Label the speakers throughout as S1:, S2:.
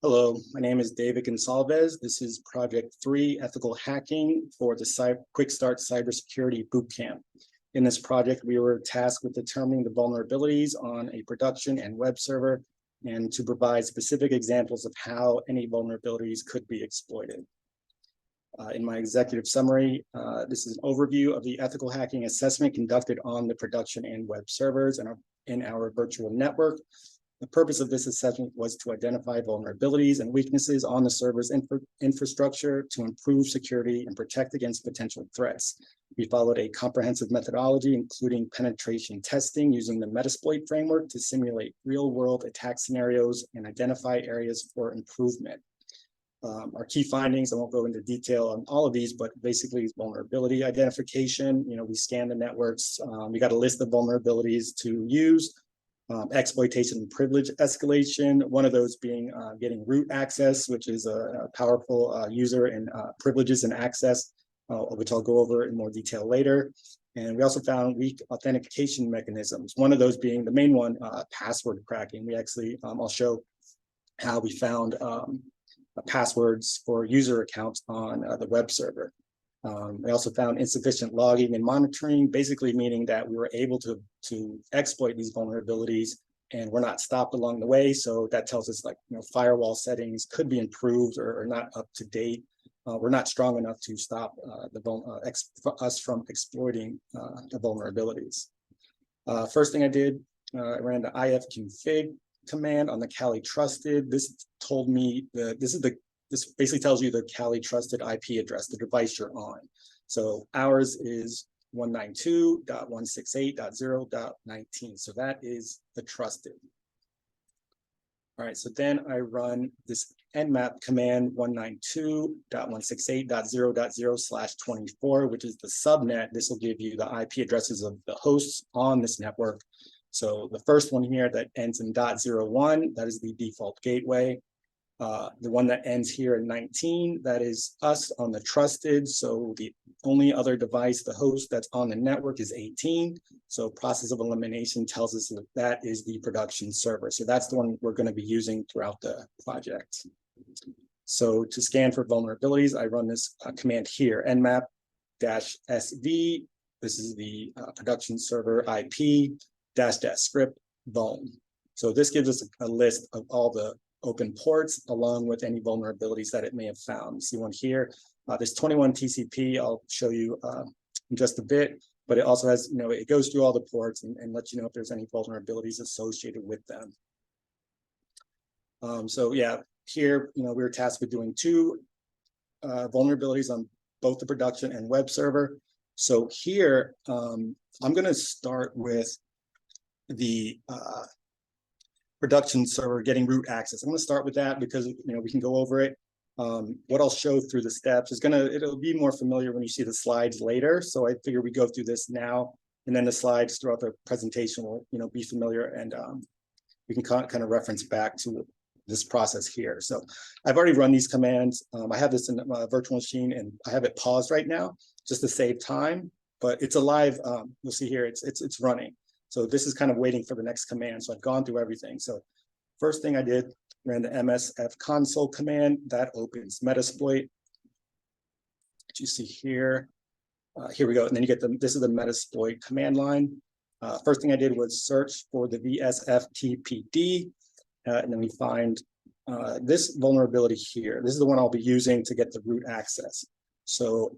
S1: Hello, my name is David Gonsalves. This is Project 3, Ethical Hacking for the Quick Start Cybersecurity Bootcamp. In this project, we were tasked with determining the vulnerabilities on a production and web server and to provide specific examples of how any vulnerabilities could be exploited. In my executive summary, this is an overview of the ethical hacking assessment conducted on the production and web servers and in our virtual network. The purpose of this assessment was to identify vulnerabilities and weaknesses on the server's infrastructure to improve security and protect against potential threats. We followed a comprehensive methodology, including penetration testing using the Metasploit framework to simulate real-world attack scenarios and identify areas for improvement. Our key findings, I won't go into detail on all of these, but basically vulnerability identification. We scan the networks. We got a list of vulnerabilities to use. Exploitation and privilege escalation, one of those being getting root access, which is a powerful user and privileges and access, which I'll go over in more detail later. And we also found weak authentication mechanisms, one of those being the main one, password cracking. We actually, I'll show how we found passwords for user accounts on the web server. We also found insufficient logging and monitoring, basically meaning that we were able to exploit these vulnerabilities and we're not stopped along the way. So that tells us firewall settings could be improved or not up to date. We're not strong enough to stop us from exploiting the vulnerabilities. First thing I did, I ran the ifconfig command on the Kali Trusted. This told me this basically tells you the Kali Trusted IP address, the device you're on. So ours is 192.168.0.19. So that is the trusted. All right, so then I run this nmap command 192.168.0.0/24, which is the subnet. This will give you the IP addresses of the hosts on this network. So the first one here that ends in .01, that is the default gateway. The one that ends here in 19, that is us on the trusted. So the only other device, the host that's on the network is 18. So process of elimination tells us that that is the production server. So that's the one we're going to be using throughout the project. So to scan for vulnerabilities, I run this command here, nmap-sv. This is the production server IP --script vuln. So this gives us a list of all the open ports along with any vulnerabilities that it may have found. You see one here. There's 21 TCP. I'll show you in just a bit, but it also has, it goes through all the ports and lets you know if there's any vulnerabilities associated with them. So yeah, here, we were tasked with doing two vulnerabilities on both the production and web server. So here, I'm going to start with the production server getting root access. I'm going to start with that because we can go over it. What I'll show through the steps is it'll be more familiar when you see the slides later. So I figure we go through this now, and then the slides throughout the presentation will be familiar, and we can kind of reference back to this process here. So I've already run these commands. I have this in my virtual machine and I have it paused right now just to save time, but it's alive. You'll see here it's running. So this is kind of waiting for the next command. So I've gone through everything. So first thing I did, ran the msf console command that opens Metasploit. That you see here. Here we go. And then you get this is the Metasploit command line. First thing I did was search for the VSFTPD. And then we find this vulnerability here. This is the one I'll be using to get the root access. So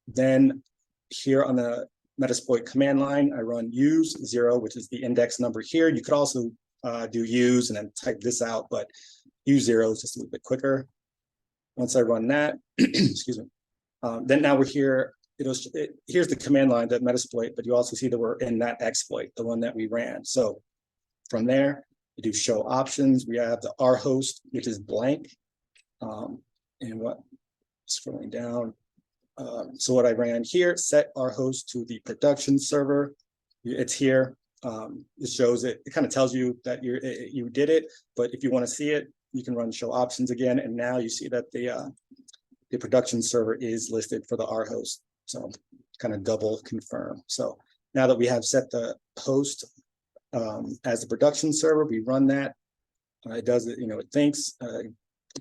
S1: then here on the Metasploit command line, I run use 0, which is the index number here. You could also do use and then type this out, but use 0 is just a little bit quicker. Once I run that, excuse me, then now we're here. Here's the command line that Metasploit, but you also see that we're in that exploit, the one that we ran. So from there, we do show options. We have the R host, which is blank. And what, scrolling down. So what I ran here, set our host to the production server. It's here. It shows it. It kind of tells you that you did it. But if you want to see it, you can run show options again. And now you see that the production server is listed for the R host. So kind of double confirm. So now that we have set the host as the production server, we run that. It does it. It thinks.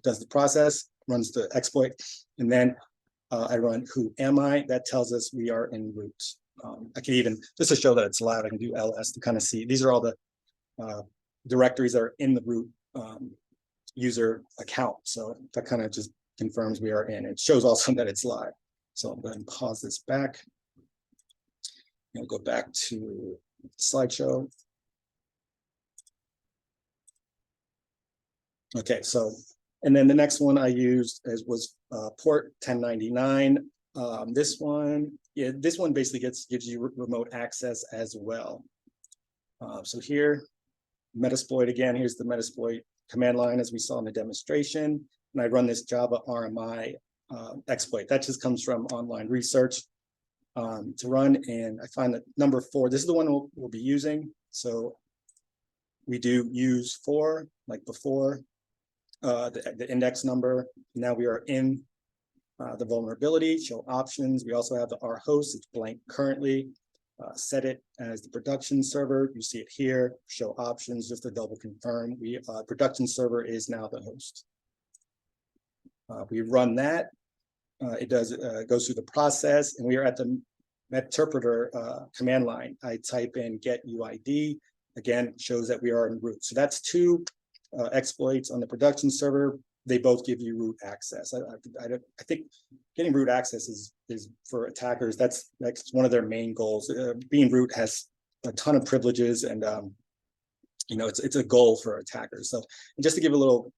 S1: does the process, runs the exploit, and then I run who am I. That tells us we are en route. I can even, just to show that it's live, I can do ls to kind of see. These are all the directories that are in the root user account. So that kind of just confirms we are in. It shows also that it's live. So I'll go ahead and pause this back. And go back to slideshow. Okay, so, and then the next one I used was port 1099. This one, yeah, this one basically gives you remote access as well. So here, Metasploit again, here's the Metasploit command line as we saw in the demonstration. And I run this Java RMI exploit. That just comes from online research to run. And I find that number 4, this is the one we'll be using. So we do use 4, like before, the index number. Now we are in the vulnerability, show options. We also have the R host, it's blank currently. Set it as the production server. You see it here, show options, just to double confirm. Production server is now the host. We run that. It goes through the process, and we are at the Meterpreter command line. I type in get UID, again, shows that we are en route. So that's 2 exploits on the production server. They both give you root access. I think getting root access is for attackers. That's one of their main goals. Being root has a ton of privileges, and you know, it's a goal for attackers. So just to give a little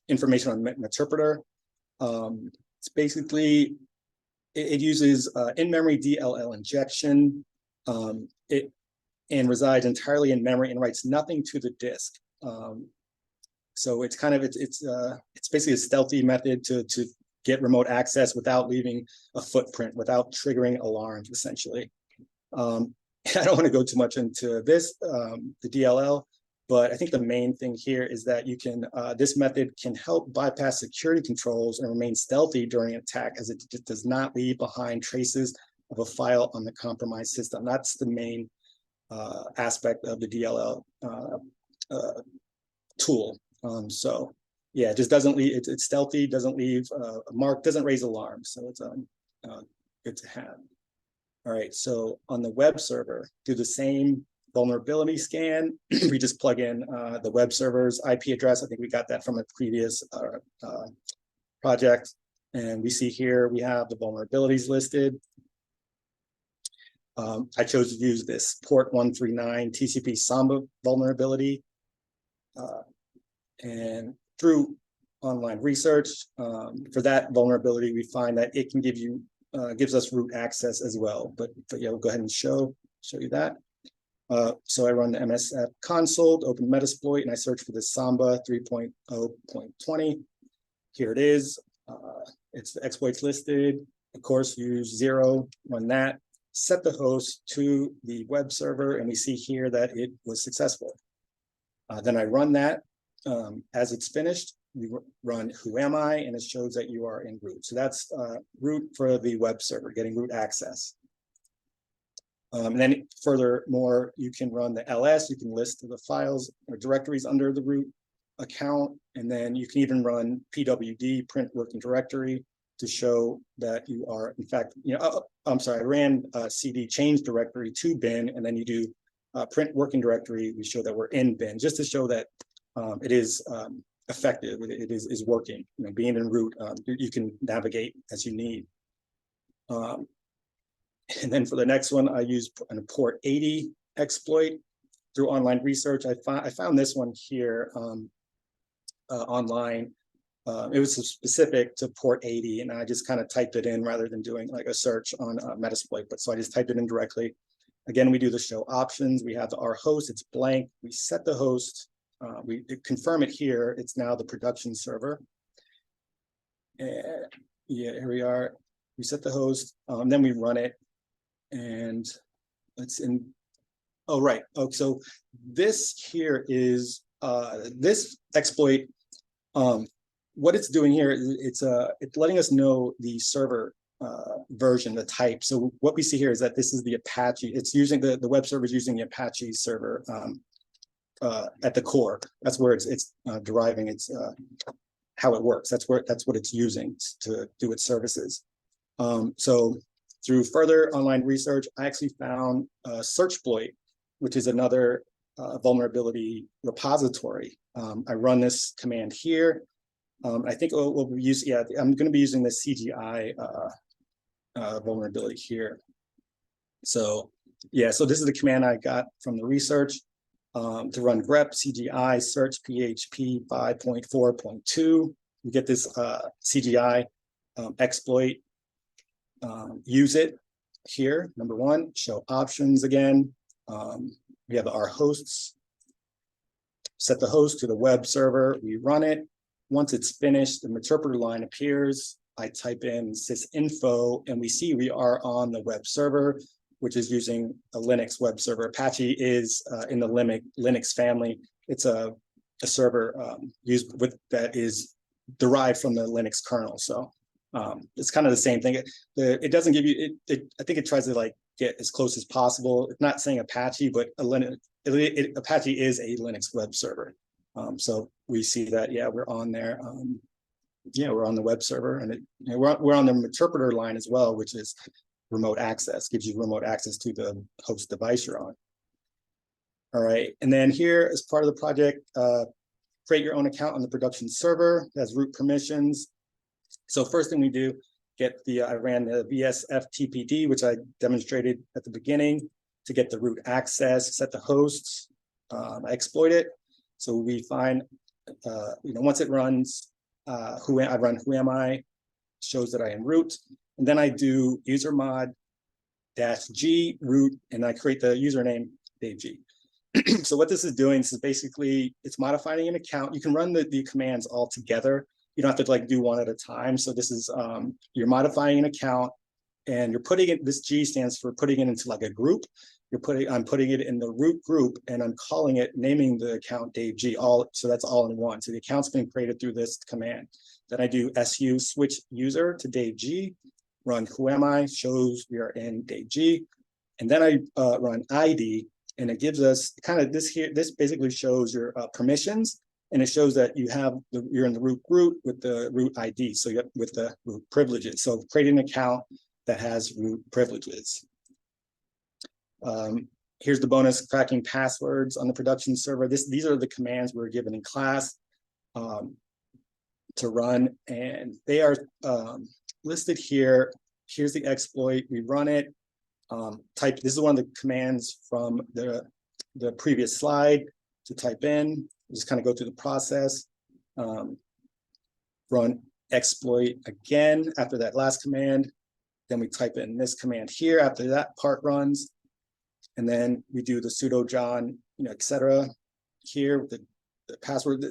S1: information on Meterpreter, it's basically it uses in-memory DLL injection. And resides entirely in memory and writes nothing to the disk. So it's kind of it's basically a stealthy method to get remote access without leaving a footprint, without triggering alarms, essentially. I don't want to go too much into this, the DLL, but I think the main thing here is that you can this method can help bypass security controls and remain stealthy during an attack, as it does not leave behind traces of a file on the compromised system. That's the main aspect of the DLL tool. So yeah, it just doesn't leave, it's stealthy, doesn't leave a mark, doesn't raise alarms. So it's good to have. All right, so on the web server, do the same vulnerability scan. We just plug in the web server's IP address. I think we got that from a previous project. And we see here, we have the vulnerabilities listed. I chose to use this port 139 TCP Samba vulnerability. And through online research, for that vulnerability, we find that it can give you, gives us root access as well. But yeah, we'll go ahead and show you that. So I run the MSF console, open Metasploit, and I search for the Samba 3.0.20. Here it is. It's the exploits listed. Of course, use 0, run that. Set the host to the web server, and we see here that it was successful. Then I run that. As it's finished, we run who am I, and it shows that you are en route. So that's root for the web server, getting root access. And then furthermore, you can run the ls, you can list the files or directories under the root account, and then you can even run pwd, print working directory, to show that you are, in fact, you know, I'm sorry, I ran cd change directory to bin, and then you do print working directory, we show that we're in bin, just to show that it is effective, it is working. You know, being en route, you can navigate as you need. And then for the next one, I use a port 80 exploit through online research. I found this one here online. It was specific to port 80, and I just kind of typed it in rather than doing like a search on Metasploit. But so I just typed it in directly. Again, we do the show options. We have our host, it's blank. We set the host. We confirm it here. It's now the production server. And yeah, here we are. We set the host, then we run it. And it's in, oh, right. Oh, so this here is this exploit. What it's doing here is it's letting us know the server version, the type. So what we see here is that this is the Apache. It's using the web server is using the Apache server at the core. That's where it's deriving its how it works. That's what it's using to do its services. So through further online research, I actually found Searchploit, which is another vulnerability repository. I run this command here. I think we'll use, yeah, I'm going to be using the CGI vulnerability here. So yeah, so this is the command I got from the research to run grep CGI search PHP 5.4.2. We get this CGI exploit. Use it here. Number one, show options again. We have our hosts. Set the host to the web server. We run it. Once it's finished, the interpreter line appears. I type in sysinfo, and we see we are on the web server, which is using a Linux web server. Apache is in the Linux family. It's a server used with that is derived from the Linux kernel. So it's kind of the same thing. It doesn't give you I think it tries to like get as close as possible. It's not saying Apache, but Apache is a Linux web server. So we see that, yeah, we're on there. Yeah, we're on the web server, and we're on the interpreter line as well, which is remote access, gives you remote access to the host device you're on. All right, and then here as part of the project, create your own account on the production server. It has root permissions. So first thing we do, I ran the VSFTPD, which I demonstrated at the beginning, to get the root access, set the hosts. I exploit it. So we find, once it runs, I run whoami, shows that I am root, and then I do usermod -g root, and I create the username Dave G. So what this is doing, this is basically, it's modifying an account. You can run the commands all together. You don't have to like do one at a time. So this is, you're modifying an account, and you're putting it, this G stands for putting it into like a group. I'm putting it in the root group, and I'm calling it, naming the account Dave G, so that's all in one. So the account's been created through this command. Then I do su switch user to Dave G, run whoami, shows we are in Dave G. And then I run ID, and it gives us kind of this here, this basically shows your permissions, and it shows that you're in the root group with the root ID, so with the root privileges. So create an account that has root privileges. Here's the bonus, cracking passwords on the production server. These are the commands we were given in class to run, and they are listed here. Here's the exploit. We run it. This is one of the commands from the previous slide to type in. Just kind of go through the process. Run exploit again after that last command. Then we type in this command here after that part runs. And then we do the sudo John, etc. Here, the password,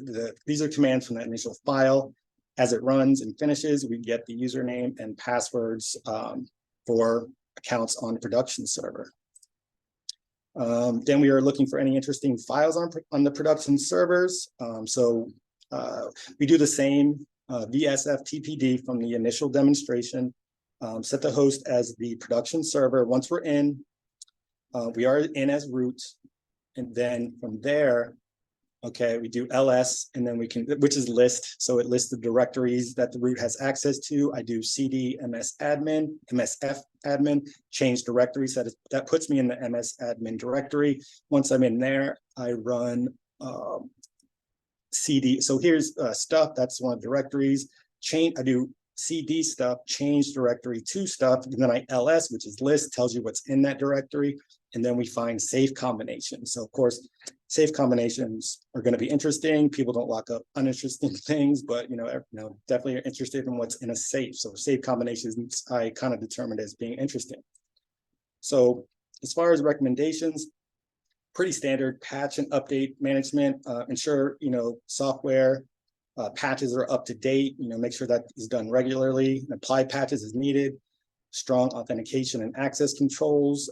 S1: these are commands from that initial file. As it runs and finishes, we get the username and passwords for accounts on the production server. Then we are looking for any interesting files on the production servers. We do the same VSFTPD from the initial demonstration, set the host as the production server. Once we're in, we are in as root, and then from there, okay, we do ls, and then we can, which is list. So it lists the directories that the root has access to. I do cd msadmin, msfadmin, change directory. So that puts me in the msadmin directory. Once I'm in there, I run cd. So here's stuff, that's one of the directories. I do cd stuff, change directory to stuff, and then I ls, which is list, tells you what's in that directory. And then we find safe combinations. So of course, safe combinations are going to be interesting. People don't lock up uninteresting things, but definitely are interested in what's in a safe. So safe combinations I kind of determined as being interesting. So as far as recommendations, pretty standard: patch and update management. Ensure software patches are up to date. Make sure that is done regularly. Apply patches as needed. Strong authentication and access controls.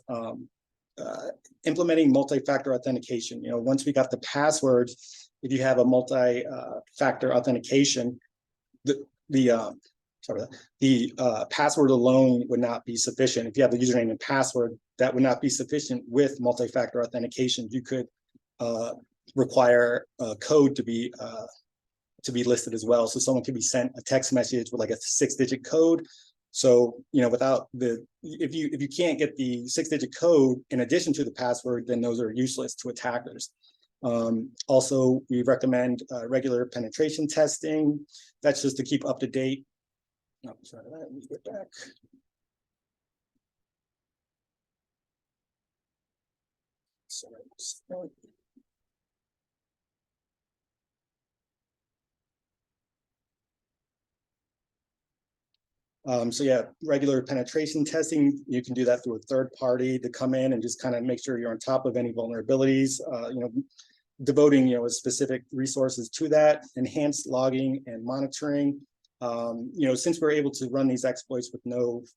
S1: Implementing multi-factor authentication. Once we got the passwords, if you have a multi-factor authentication, the password alone would not be sufficient. If you have the username and password, that would not be sufficient with multi-factor authentication. You could require a code to be to be listed as well. So someone can be sent a text message with like a 6-digit code. So, without if you can't get the 6-digit code in addition to the password, then those are useless to attackers. Also, we recommend regular penetration testing. That's just to keep up to date. Oh, sorry, let me get back. Sorry. So yeah, regular penetration testing, you can do that through a third party to come in and just kind of make sure you're on top of any vulnerabilities, devoting, specific resources to that, enhanced logging and monitoring. Since we're able to run these exploits with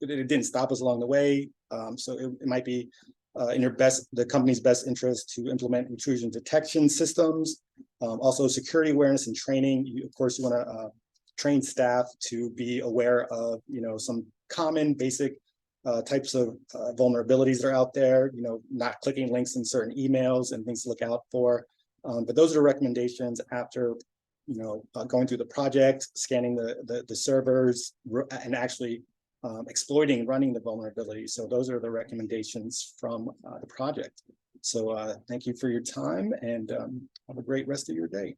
S1: it didn't stop us along the way. So it might be in the company's best interest to implement intrusion detection systems. Also security awareness and training. Of course, you want to train staff to be aware of, some common basic types of vulnerabilities that are out there, not clicking links in certain emails and things to look out for. But those are the recommendations after, going through the project, scanning the servers, and actually exploiting, running the vulnerability. So those are the recommendations from the project. So thank you for your time, and have a great rest of your day.